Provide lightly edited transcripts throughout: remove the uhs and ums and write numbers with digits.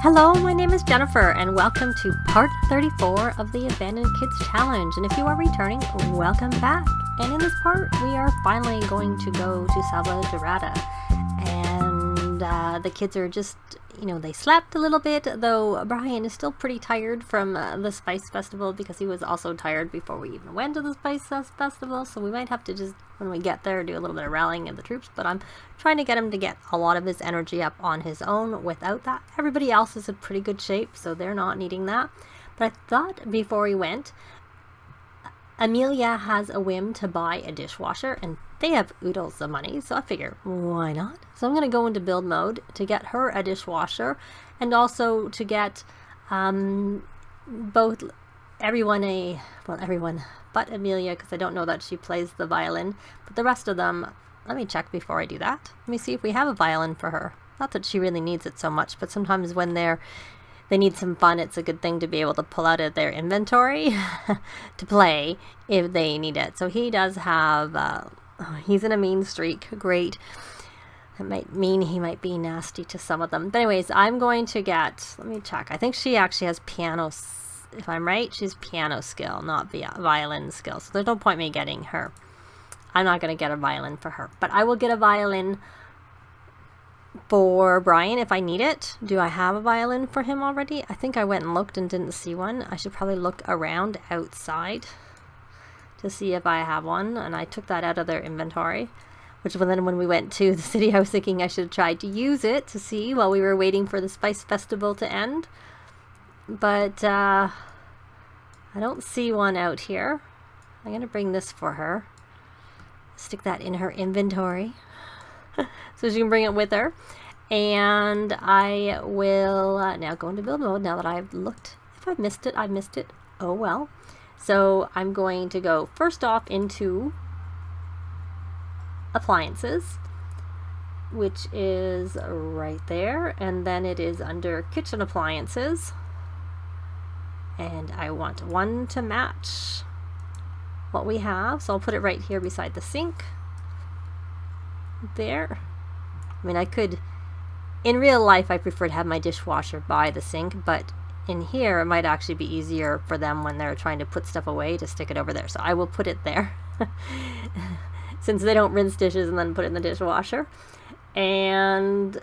Hello, my name is Jennifer, and welcome to part 34 of the Abandoned Kids Challenge. And if you are returning, welcome back. And in this part, we are finally going to go to Selvadorada. And the kids are just, they slept a little bit, though Brian is still pretty tired from the Spice Festival because he was also tired before we even went to the Spice Festival. So we might have to just, when we get there, do a little bit of rallying of the troops. But I'm trying to get him to get a lot of his energy up on his own without that. Everybody else is in pretty good shape, so they're not needing that. But I thought before we went, Amelia has a whim to buy a dishwasher, and they have oodles of money, so I figure, why not? So I'm going to go into build mode to get her a dishwasher, and also to get everyone but Amelia, because I don't know that she plays the violin, but the rest of them, let me check before I do that. Let me see if we have a violin for her. Not that she really needs it so much, but sometimes when they need some fun, it's a good thing to be able to pull out of their inventory to play if they need it. So he does have, he's in a mean streak. Great. It might mean he might be nasty to some of them. But anyways, I'm going to get, let me check. I think she actually has piano, if I'm right, she's piano skill, not violin skill. So there's no point me getting her. I'm not going to get a violin for her. But I will get a violin for Brian if I need it. Do I have a violin for him already? I think I went and looked and didn't see one. I should probably look around outside to see if I have one, and I took that out of their inventory, which then when we went to the city, I was thinking I should have tried to use it to see while we were waiting for the Spice Festival to end, but I don't see one out here. I'm gonna bring this for her, stick that in her inventory so she can bring it with her. And I will now go into build mode now that I've looked. If I missed it, I missed it. Oh well. So I'm going to go first off into appliances, which is right there, and then it is under kitchen appliances, and I want one to match what we have, so I'll put it right here beside the sink there. I mean, I could, in real life I prefer to have my dishwasher by the sink, but in here it might actually be easier for them when they're trying to put stuff away to stick it over there, so I will put it there since they don't rinse dishes and then put it in the dishwasher. And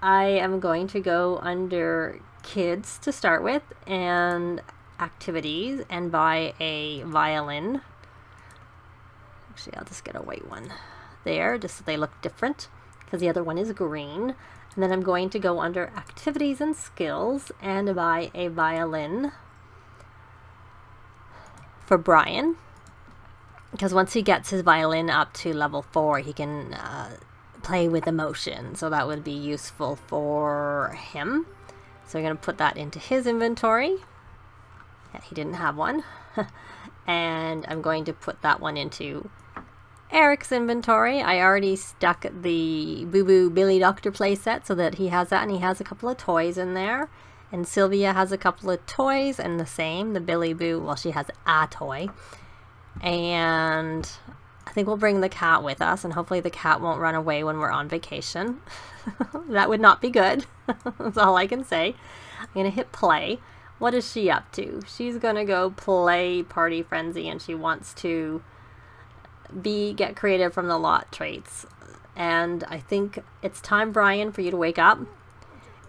I am going to go under kids to start with and activities and buy a violin. Actually, I'll just get a white one there just so they look different because the other one is green. And then I'm going to go under activities and skills and buy a violin for Brian, because once he gets his violin up to level 4 he can play with emotion, so that would be useful for him. So I'm going to put that into his inventory. Yeah, he didn't have one. And I'm going to put that one into Eric's inventory. I already stuck the Boo Boo Billy Doctor playset so that he has that, and he has a couple of toys in there. And Sylvia has a couple of toys, and the same, the Billy Boo, well, she has a toy. And I think we'll bring the cat with us, and hopefully the cat won't run away when we're on vacation. That would not be good. That's all I can say. I'm going to hit play. What is she up to? She's going to go play Party Frenzy, and she wants to get creative from the lot traits. And I think it's time, Brian, for you to wake up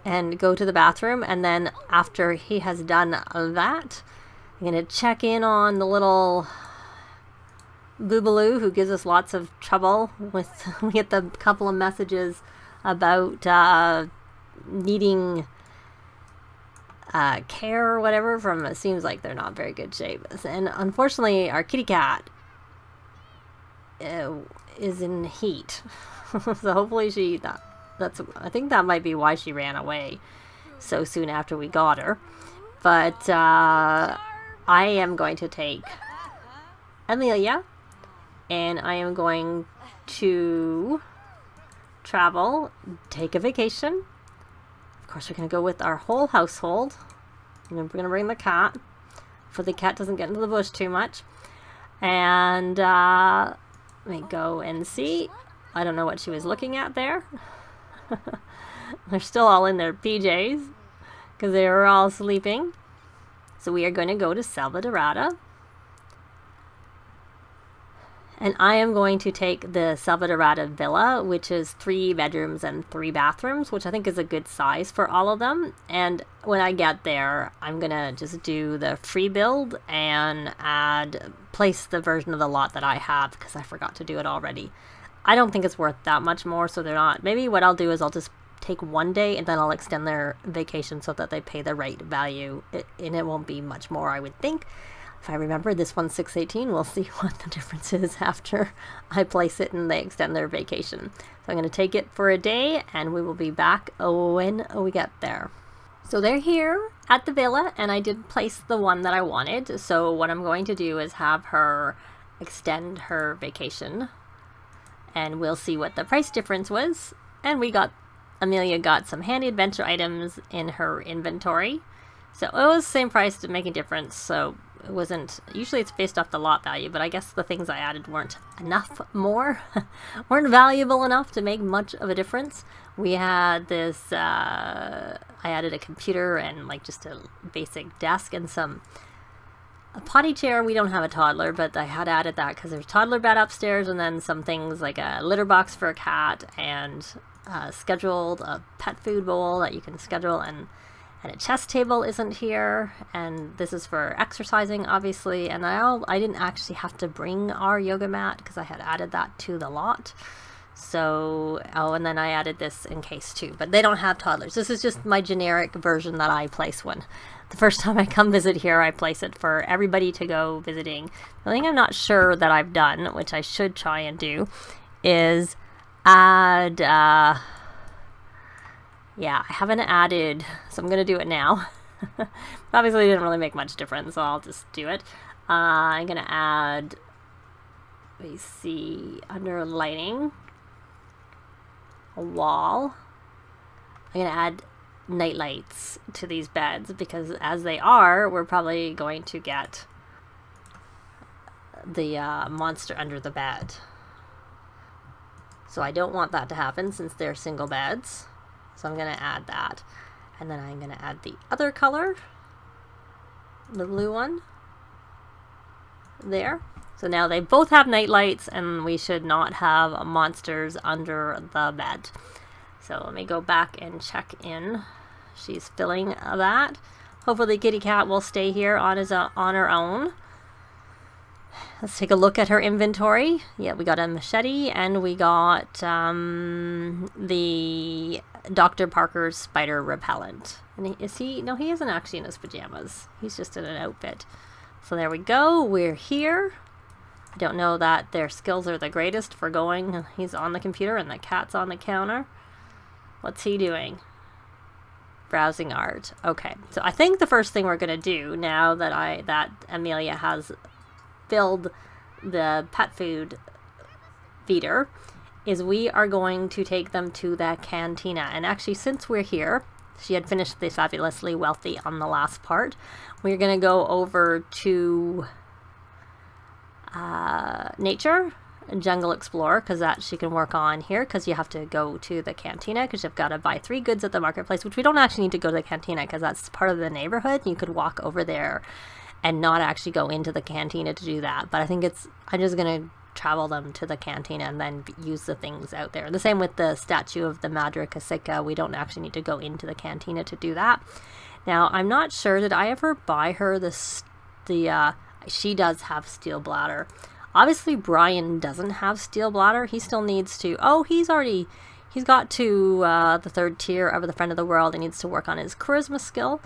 and go to the bathroom, and then after he has done that, I'm going to check in on the little Boobaloo who gives us lots of trouble with we get the couple of messages about needing care or whatever from, it seems like they're not very good shape, and unfortunately our kitty cat is in heat. So hopefully that's I think that might be why she ran away so soon after we got her. But I am going to take Amelia, and I am going to travel, take a vacation. Of course, we're going to go with our whole household, and then we're going to bring the cat, so the cat doesn't get into the bush too much. And let me go and see. I don't know what she was looking at there. They're still all in their PJs. because they were all sleeping. So we are going to go to Selvadorada. And I am going to take the Selvadorada villa, which is 3 bedrooms and 3 bathrooms, which I think is a good size for all of them. And when I get there, I'm going to just do the free build and place the version of the lot that I have, because I forgot to do it already. I don't think it's worth that much more, so they're not. Maybe what I'll do is I'll just take 1 day and then I'll extend their vacation so that they pay the right value. And it won't be much more, I would think. If I remember, this one's 618. We'll see what the difference is after I place it and they extend their vacation. So I'm going to take it for a day and we will be back when we get there. So they're here at the villa and I did place the one that I wanted. So what I'm going to do is have her extend her vacation and we'll see what the price difference was. And Amelia got some handy adventure items in her inventory. So it was the same price to make a difference. So it wasn't, usually it's based off the lot value, but I guess the things I added weren't weren't valuable enough to make much of a difference. We had this, I added a computer and like just a basic desk and a potty chair. We don't have a toddler, but I had added that because there's a toddler bed upstairs, and then some things like a litter box for a cat and scheduled a pet food bowl that you can schedule, and a chess table isn't here, and this is for exercising obviously. And I didn't actually have to bring our yoga mat because I had added that to the lot. So and then I added this in case too, but they don't have toddlers. This is just my generic version that I place when the first time I come visit here. I place it for everybody to go visiting. The thing I'm not sure that I've done, which I should try and do, is add yeah, I haven't added, so I'm going to do it now. Obviously, it didn't really make much difference, so I'll just do it. I'm going to add, we see, under lighting, a wall. I'm going to add night lights to these beds, because as they are, we're probably going to get the monster under the bed. So I don't want that to happen since they're single beds. So I'm going to add that. And then I'm going to add the other color, the blue one, there. So now they both have night lights and we should not have monsters under the bed. So let me go back and check in. She's filling that. Hopefully kitty cat will stay here on her own. Let's take a look at her inventory. Yeah, we got a machete and we got the Dr. Parker's spider repellent. And is he? No, he isn't actually in his pajamas. He's just in an outfit. So there we go. We're here. I don't know that their skills are the greatest for going. He's on the computer and the cat's on the counter. What's he doing? Browsing art. Okay, so I think the first thing we're going to do now that Amelia has filled the pet food feeder is we are going to take them to the cantina. And actually, since we're here, she had finished the Fabulously Wealthy on the last part. We're going to go over to Nature and Jungle Explorer, because that she can work on here, because you have to go to the cantina because you've got to buy 3 goods at the marketplace, which we don't actually need to go to the cantina because that's part of the neighborhood. You could walk over there and not actually go into the cantina to do that. But I think I'm just going to travel them to the cantina and then use the things out there. The same with the statue of the Madre Casica. We don't actually need to go into the cantina to do that. Now, I'm not sure, did I ever buy her she does have steel bladder. Obviously, Brian doesn't have steel bladder. He still needs to, he's got to the 3rd tier of the Friend of the World. He needs to work on his charisma skill.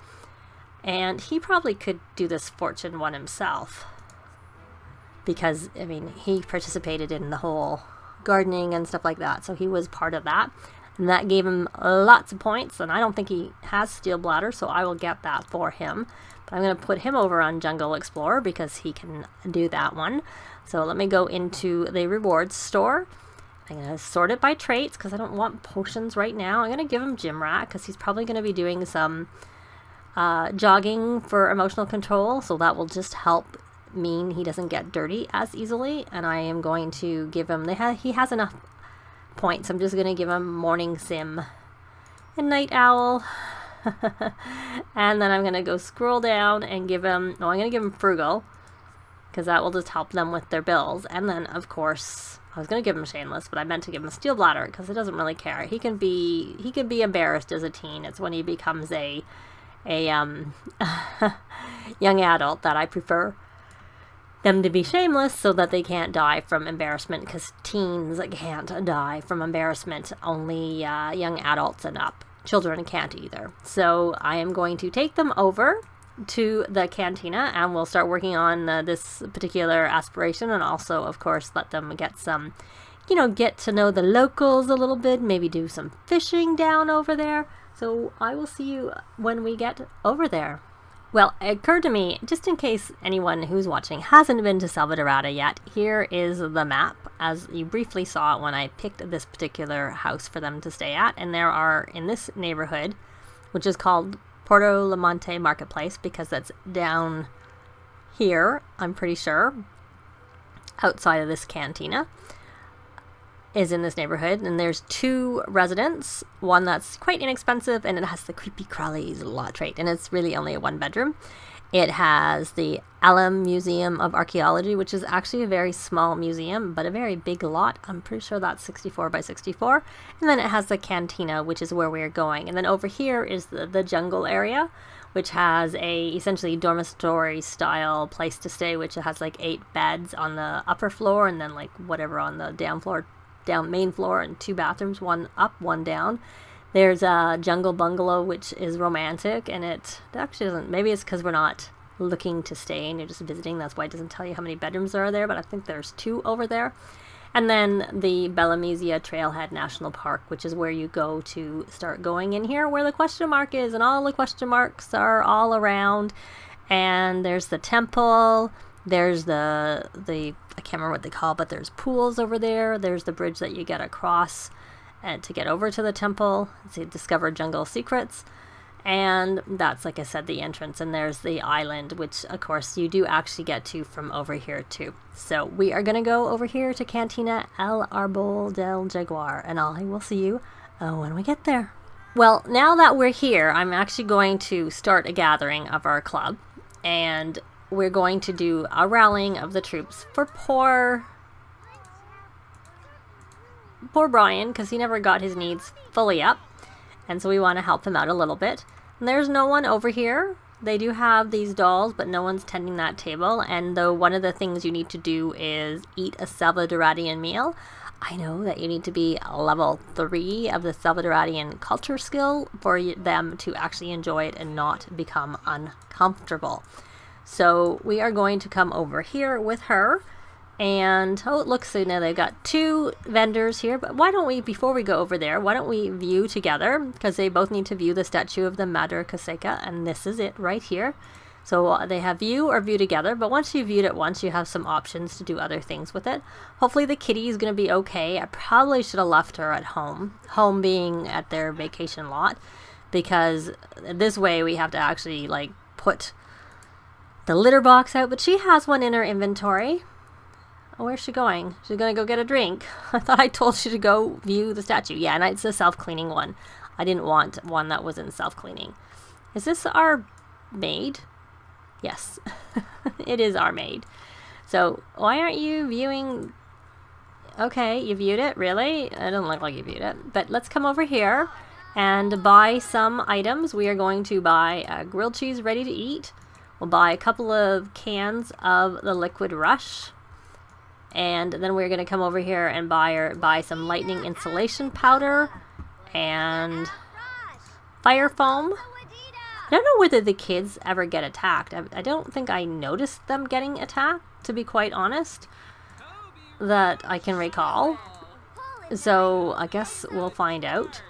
And he probably could do this fortune one himself. Because, I mean, he participated in the whole gardening and stuff like that. So he was part of that. And that gave him lots of points. And I don't think he has steel bladder, so I will get that for him. But I'm going to put him over on Jungle Explorer because he can do that one. So let me go into the rewards store. I'm going to sort it by traits because I don't want potions right now. I'm going to give him Gym Rat because he's probably going to be doing some jogging for emotional control. So that will just help mean he doesn't get dirty as easily. And I am going to give him, he has enough points. I'm just going to give him Morning Sim and Night Owl And then I'm going to go scroll down and give him, no, I'm going to give him frugal, because that will just help them with their bills. And then, of course, I was going to give him shameless, but I meant to give him a steel bladder, because he doesn't really care. He can be embarrassed as a teen. It's when he becomes a young adult that I prefer them to be shameless, so that they can't die from embarrassment, because teens can't die from embarrassment. Only young adults and up. Children can't either. So I am going to take them over to the cantina, and we'll start working on this particular aspiration, and also, of course, let them get some, get to know the locals a little bit, maybe do some fishing down over there. So I will see you when we get over there. Well, it occurred to me, just in case anyone who's watching hasn't been to Selvadorada yet, here is the map, as you briefly saw when I picked this particular house for them to stay at. And there are, in this neighborhood, which is called Porto Lamonte Marketplace, because that's down here, I'm pretty sure, outside of this cantina, is in this neighborhood. And there's 2 residents, one that's quite inexpensive, and it has the creepy crawlies lot trait, and it's really only a 1-bedroom. It has the Alum Museum of Archaeology, which is actually a very small museum, but a very big lot. I'm pretty sure that's 64 by 64. And then it has the cantina, which is where we're going. And then over here is the jungle area, which has a essentially dormitory style place to stay, which has like 8 beds on the upper floor, and then like whatever on the main floor, and 2 bathrooms, 1 up, 1 down. There's a jungle bungalow, which is romantic, and it actually doesn't, maybe it's because we're not looking to stay and you're just visiting, that's why it doesn't tell you how many bedrooms there are there, but I think there's 2 over there. And then the Bellamesia Trailhead National Park, which is where you go to start going in here, where the question mark is, and all the question marks are all around. And there's the temple, there's the I can't remember what they call it, but there's pools over there, there's the bridge that you get across and to get over to the temple to discover jungle secrets. And that's, like I said, the entrance. And there's the island, which of course you do actually get to from over here too. So we are going to go over here to Cantina El Arbol del Jaguar, and I will see you when we get there. Well, now that we're here, I'm actually going to start a gathering of our club, and we're going to do a rallying of the troops for poor Brian, because he never got his needs fully up, and so we want to help him out a little bit. And there's no one over here. They do have these dolls, but no one's tending that table. And though one of the things you need to do is eat a Selvadoradian meal, I know that you need to be level 3 of the Selvadoradian culture skill for them to actually enjoy it and not become uncomfortable. So we are going to come over here with her. And, oh, it looks so now they've got 2 vendors here, but why don't we, before we go over there, why don't we view together, because they both need to view the statue of the Madre Caseca, and this is it right here. So they have view or view together, but once you've viewed it once, you have some options to do other things with it. Hopefully the kitty is going to be okay. I probably should have left her at home being at their vacation lot, because this way we have to actually, like, put the litter box out, but she has one in her inventory. Oh, where's she going? She's going to go get a drink. I thought I told you to go view the statue. Yeah, and it's a self-cleaning one. I didn't want one that wasn't self-cleaning. Is this our maid? Yes, it is our maid. So why aren't you viewing? Okay, you viewed it? Really? It doesn't look like you viewed it. But let's come over here and buy some items. We are going to buy grilled cheese ready to eat. We'll buy a couple of cans of the Liquid Rush. And then we're going to come over here and buy some lightning insulation powder and fire foam. I don't know whether the kids ever get attacked. I don't think I noticed them getting attacked, to be quite honest, that I can recall. So I guess we'll find out.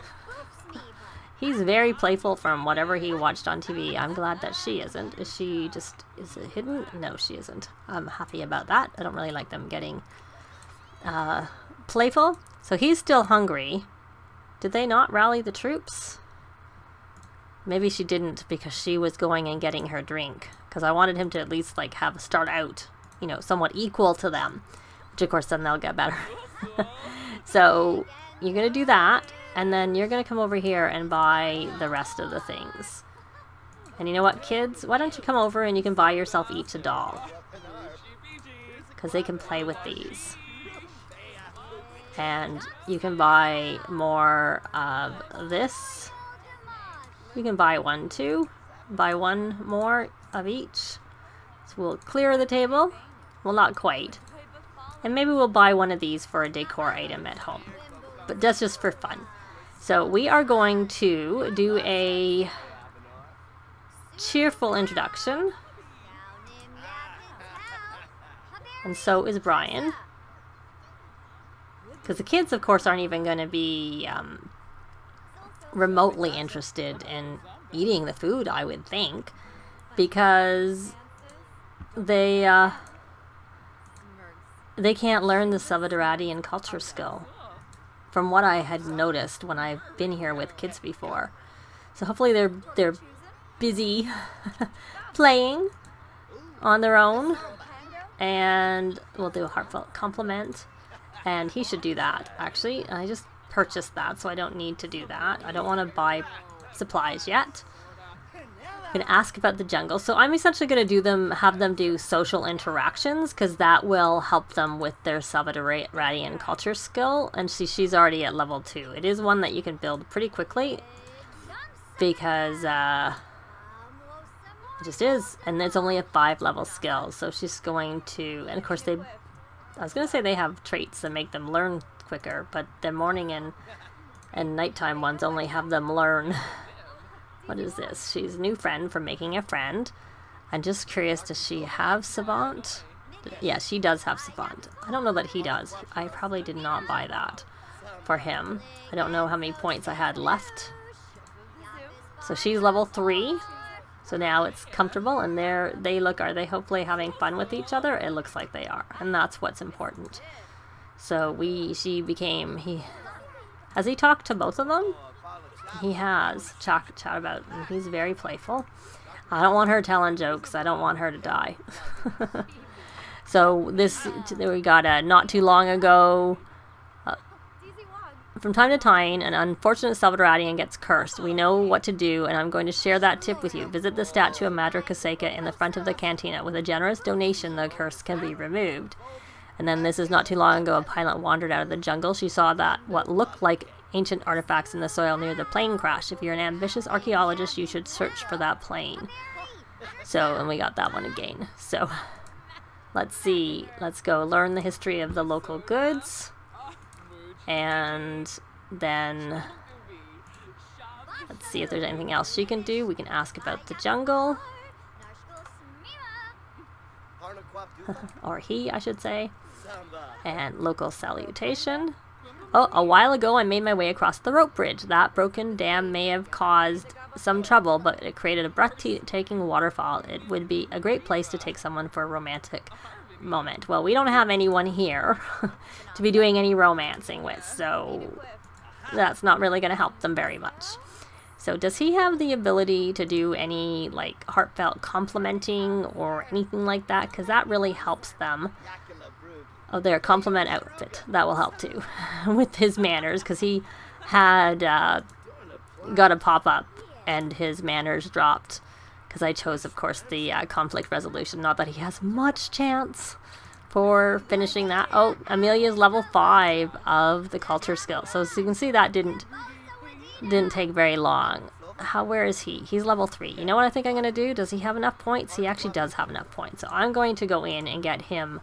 He's very playful from whatever he watched on TV. I'm glad that she isn't. Is it hidden? No, she isn't. I'm happy about that. I don't really like them getting playful. So he's still hungry. Did they not rally the troops? Maybe she didn't, because she was going and getting her drink. Because I wanted him to at least like start out, somewhat equal to them. Which of course then they'll get better. So you're going to do that. And then you're going to come over here and buy the rest of the things. And you know what, kids? Why don't you come over and you can buy yourself each a doll. Because they can play with these. And you can buy more of this. You can buy one too. Buy one more of each. So we'll clear the table. Well, not quite. And maybe we'll buy one of these for a decor item at home. But that's just for fun. So we are going to do a cheerful introduction. And so is Brian. Because the kids, of course, aren't even going to be remotely interested in eating the food, I would think. Because they can't learn the Selvadoradian culture skill. From what I had noticed when I've been here with kids before. So hopefully they're busy playing on their own. And we'll do a heartfelt compliment. And he should do that, actually. I just purchased that, so I don't need to do that. I don't want to buy supplies yet. I'm going to ask about the jungle. So I'm essentially going to have them do social interactions, because that will help them with their Selvadoradian culture skill. And she's already at level 2. It is one that you can build pretty quickly, because it just is. And it's only a 5-level skill, so she's going to... And of course I was going to say they have traits that make them learn quicker, but the morning and nighttime ones only have them learn... What is this? She's a new friend from making a friend. I'm just curious, does she have Savant? Yeah, she does have Savant. I don't know that he does. I probably did not buy that for him. I don't know how many points I had left. So she's level 3. So now it's comfortable, and are they hopefully having fun with each other? It looks like they are, and that's what's important. So has he talked to both of them? He has chat about, and he's very playful. I don't want her telling jokes. I don't want her to die. So we got not too long ago. From time to time, an unfortunate Selvadoradian gets cursed. We know what to do, and I'm going to share that tip with you. Visit the statue of Madre Caseca in the front of the cantina. With a generous donation, the curse can be removed. And then this is not too long ago, a pilot wandered out of the jungle. She saw what looked like ancient artifacts in the soil near the plane crash. If you're an ambitious archaeologist, you should search for that plane. So, and we got that one again. So, let's see. Let's go learn the history of the local goods. And then let's see if there's anything else she can do. We can ask about the jungle. Or he, I should say. And local salutation. Oh, a while ago I made my way across the rope bridge. That broken dam may have caused some trouble, but it created a breathtaking waterfall. It would be a great place to take someone for a romantic moment. Well, we don't have anyone here to be doing any romancing with, so that's not really going to help them very much. So does he have the ability to do any like heartfelt complimenting or anything like that? Because that really helps them. Oh, their compliment outfit. That will help too with his manners, because he had got a pop-up and his manners dropped. Because I chose, of course, the conflict resolution. Not that he has much chance for finishing that. Oh, Amelia's level 5 of the culture skill. So as you can see, that didn't take very long. Where is he? He's level 3. You know what I think I'm going to do? Does he have enough points? He actually does have enough points. So I'm going to go in and get him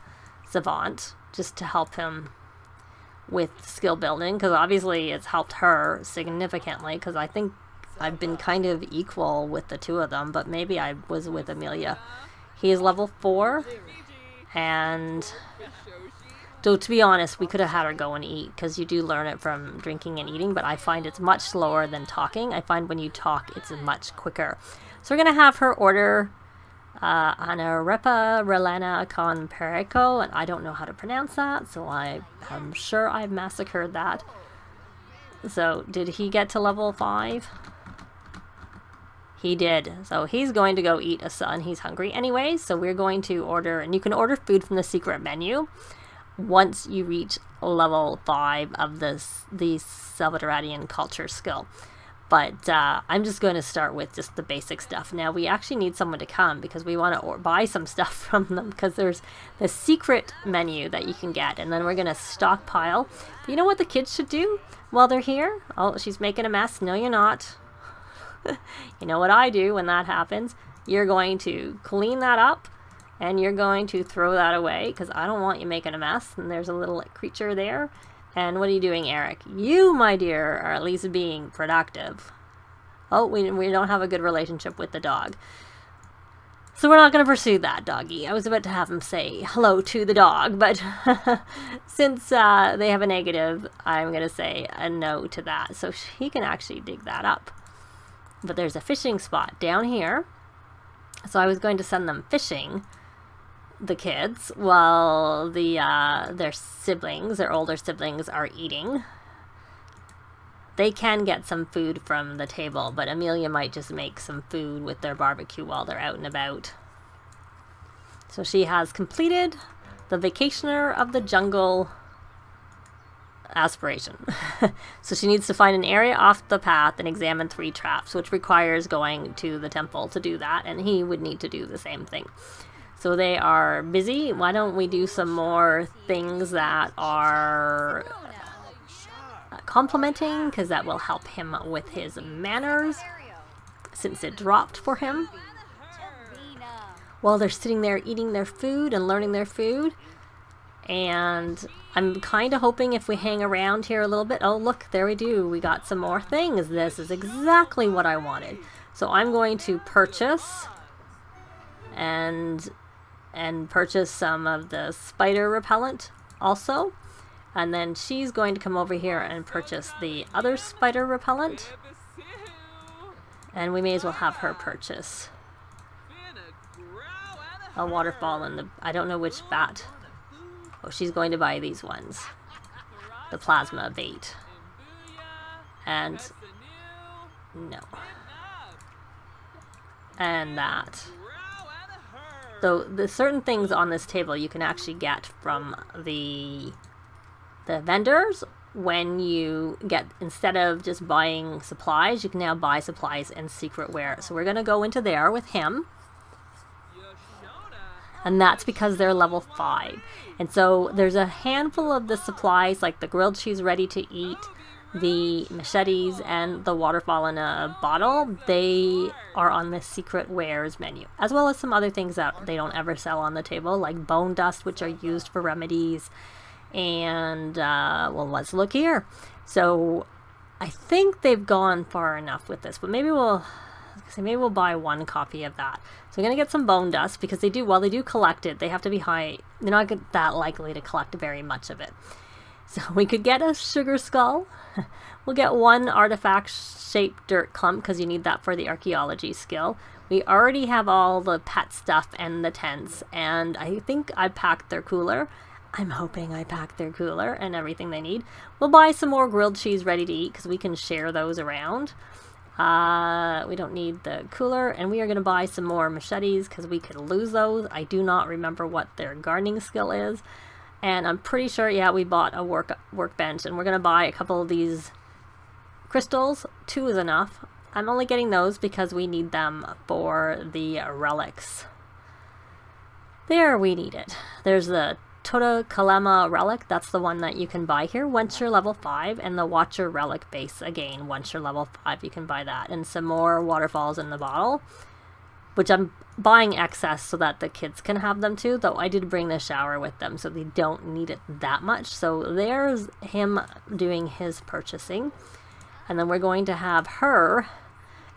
Savant, just to help him with skill building. Because obviously it's helped her significantly. Because I think I've been kind of equal with the two of them, but maybe I was with Amelia. He is level 4, and so to be honest, we could have had her go and eat, because you do learn it from drinking and eating, but I find it's much slower than talking. I find when you talk, it's much quicker. So we're going to have her order Ana Repa Relana con Perico, and I don't know how to pronounce that, so I'm sure I've massacred that. So did he get to level 5? He did. So he's going to go eat a sun. He's hungry anyway, so we're going to order, and you can order food from the secret menu. once you reach level 5 of the Selvadoradian culture skill. But I'm just going to start with just the basic stuff. Now, we actually need someone to come because we want to buy some stuff from them, because there's the secret menu that you can get, and then we're going to stockpile. But you know what the kids should do while they're here? Oh, she's making a mess. No, you're not. You know what I do when that happens? You're going to clean that up, and you're going to throw that away, because I don't want you making a mess. And there's a little creature there. And what are you doing, Eric? You, my dear, are at least being productive. Oh, we don't have a good relationship with the dog. So we're not going to pursue that, doggy. I was about to have him say hello to the dog, but since they have a negative, I'm going to say a no to that. So he can actually dig that up. But there's a fishing spot down here. So I was going to send them fishing, the kids, while their siblings, their older siblings, are eating. They can get some food from the table, but Amelia might just make some food with their barbecue while they're out and about. So she has completed the Vacationer of the Jungle aspiration. So she needs to find an area off the path and examine 3 traps, which requires going to the temple to do that, and he would need to do the same thing. So they are busy. Why don't we do some more things that are complimenting, because that will help him with his manners, since it dropped for him. While they're sitting there eating their food and learning their food. And I'm kind of hoping if we hang around here a little bit. Oh, look, there we do. We got some more things. This is exactly what I wanted. So I'm going to purchase and purchase some of the spider repellent also. And then she's going to come over here and purchase the other spider repellent. And we may as well have her purchase a waterfall in the... I don't know which bat. Oh, she's going to buy these ones. The plasma bait. And... no. And that. So the certain things on this table you can actually get from the vendors when you get, instead of just buying supplies, you can now buy supplies and secret wear. So we're going to go into there with him. And that's because they're level 5. And so there's a handful of the supplies, like the grilled cheese ready to eat, the machetes, and the waterfall in a bottle. They are on the secret wares menu, as well as some other things that they don't ever sell on the table, like bone dust, which are used for remedies. And well, let's look here. So I think they've gone far enough with this, but maybe we'll buy 1 copy of that. So we're gonna get some bone dust, because they do, while they do collect it, they have to be high. They're not that likely to collect very much of it. So we could get a sugar skull. We'll get 1 artifact-shaped dirt clump, because you need that for the archaeology skill. We already have all the pet stuff and the tents, and I think I packed their cooler. I'm hoping I packed their cooler and everything they need. We'll buy some more grilled cheese ready to eat, because we can share those around. We don't need the cooler, and we are going to buy some more machetes, because we could lose those. I do not remember what their gardening skill is. And I'm pretty sure, yeah, we bought a workbench, and we're going to buy a couple of these crystals. 2 is enough. I'm only getting those because we need them for the relics. There, we need it. There's the Tota Kalema relic. That's the one that you can buy here once you're level 5. And the Watcher relic base, again, once you're level 5, you can buy that. And some more waterfalls in the bottle, which I'm buying excess so that the kids can have them too, though I did bring the shower with them, so they don't need it that much. So there's him doing his purchasing. And then we're going to have her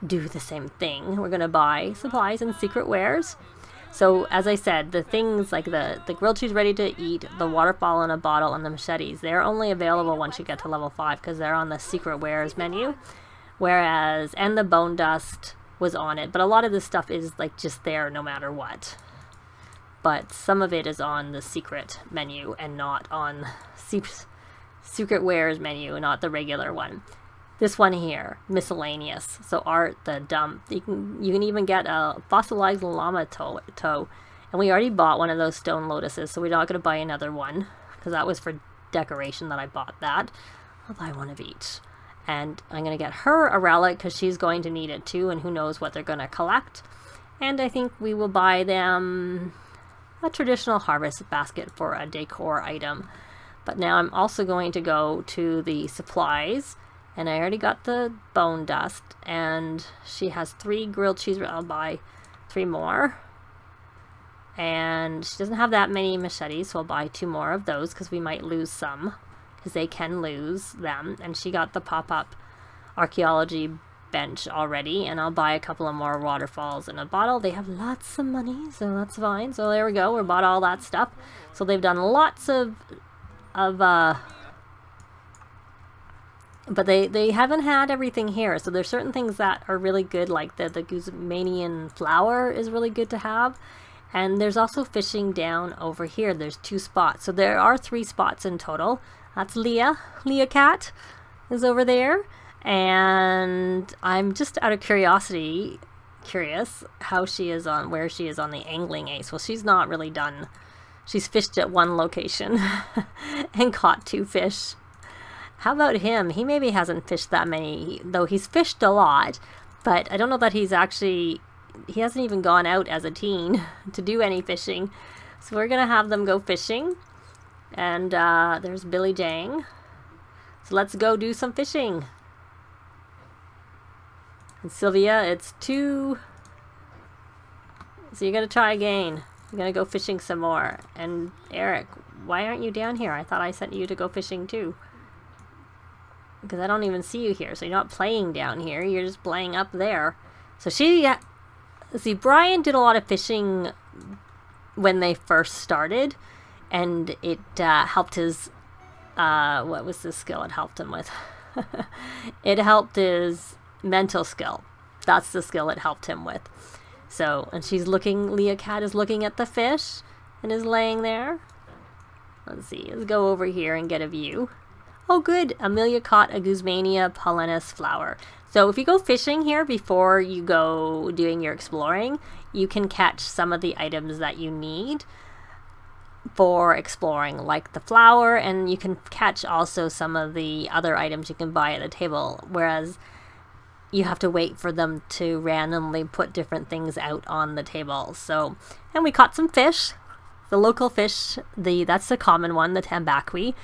do the same thing. We're going to buy supplies and secret wares. So as I said, the things like the grilled cheese ready to eat, the waterfall in a bottle, and the machetes, they're only available once you get to level 5, because they're on the secret wares menu. Whereas, and the bone dust was on it, but a lot of this stuff is like just there no matter what. But some of it is on the secret menu and not on secret wares menu, not the regular one. This one here, miscellaneous. So art, the dump. You can even get a fossilized llama toe. And we already bought one of those stone lotuses, so we're not going to buy another one. because that was for decoration that I bought that. I'll buy one of each. And I'm going to get her a relic because she's going to need it too, and who knows what they're going to collect. And I think we will buy them a traditional harvest basket for a decor item. But now I'm also going to go to the supplies, and I already got the bone dust, and she has 3 grilled cheese. I'll buy 3 more. And she doesn't have that many machetes, so I'll buy 2 more of those because we might lose some, because they can lose them. And she got the pop-up archaeology bench already, and I'll buy a couple of more waterfalls in a bottle. They have lots of money, so that's fine. So there we go, we bought all that stuff. So they've done lots of but they haven't had everything here. So there's certain things that are really good, like the Guzmanian flour is really good to have. And there's also fishing down over here. There's 2 spots. So there are 3 spots in total. That's Leah Cat is over there. And I'm just out of curious how she is on, where she is on the angling ace. Well, she's not really done. She's fished at 1 location and caught 2 fish. How about him? He maybe hasn't fished that many, though he's fished a lot. But I don't know that he hasn't even gone out as a teen to do any fishing. So we're going to have them go fishing. And there's Billy Jang. So let's go do some fishing. And Sylvia, it's 2. So you're going to try again. You're going to go fishing some more. And Eric, why aren't you down here? I thought I sent you to go fishing too. Because I don't even see you here. So you're not playing down here. You're just playing up there. So see, Brian did a lot of fishing when they first started. And it helped his, what was the skill it helped him with? It helped his mental skill. That's the skill it helped him with. So, and Leah Cat is looking at the fish and is laying there. Let's see, let's go over here and get a view. Oh good, Amelia caught a Guzmania pollenus flower. So if you go fishing here before you go doing your exploring, you can catch some of the items that you need for exploring, like the flower, and you can catch also some of the other items you can buy at the table, whereas you have to wait for them to randomly put different things out on the table. So, and we caught some fish. The local fish, that's the common one, the tambaqui.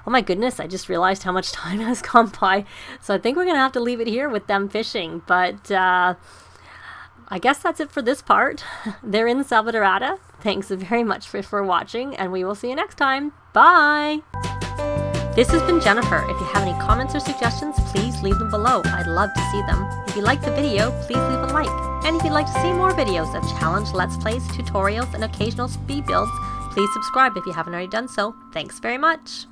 Oh my goodness, I just realized how much time has gone by. So I think we're going to have to leave it here with them fishing. But I guess that's it for this part. They're in Selvadorada. Thanks very much for watching, and we will see you next time. Bye! This has been Jennifer. If you have any comments or suggestions, please leave them below. I'd love to see them. If you liked the video, please leave a like. And if you'd like to see more videos of challenge, let's plays, tutorials, and occasional speed builds, please subscribe if you haven't already done so. Thanks very much.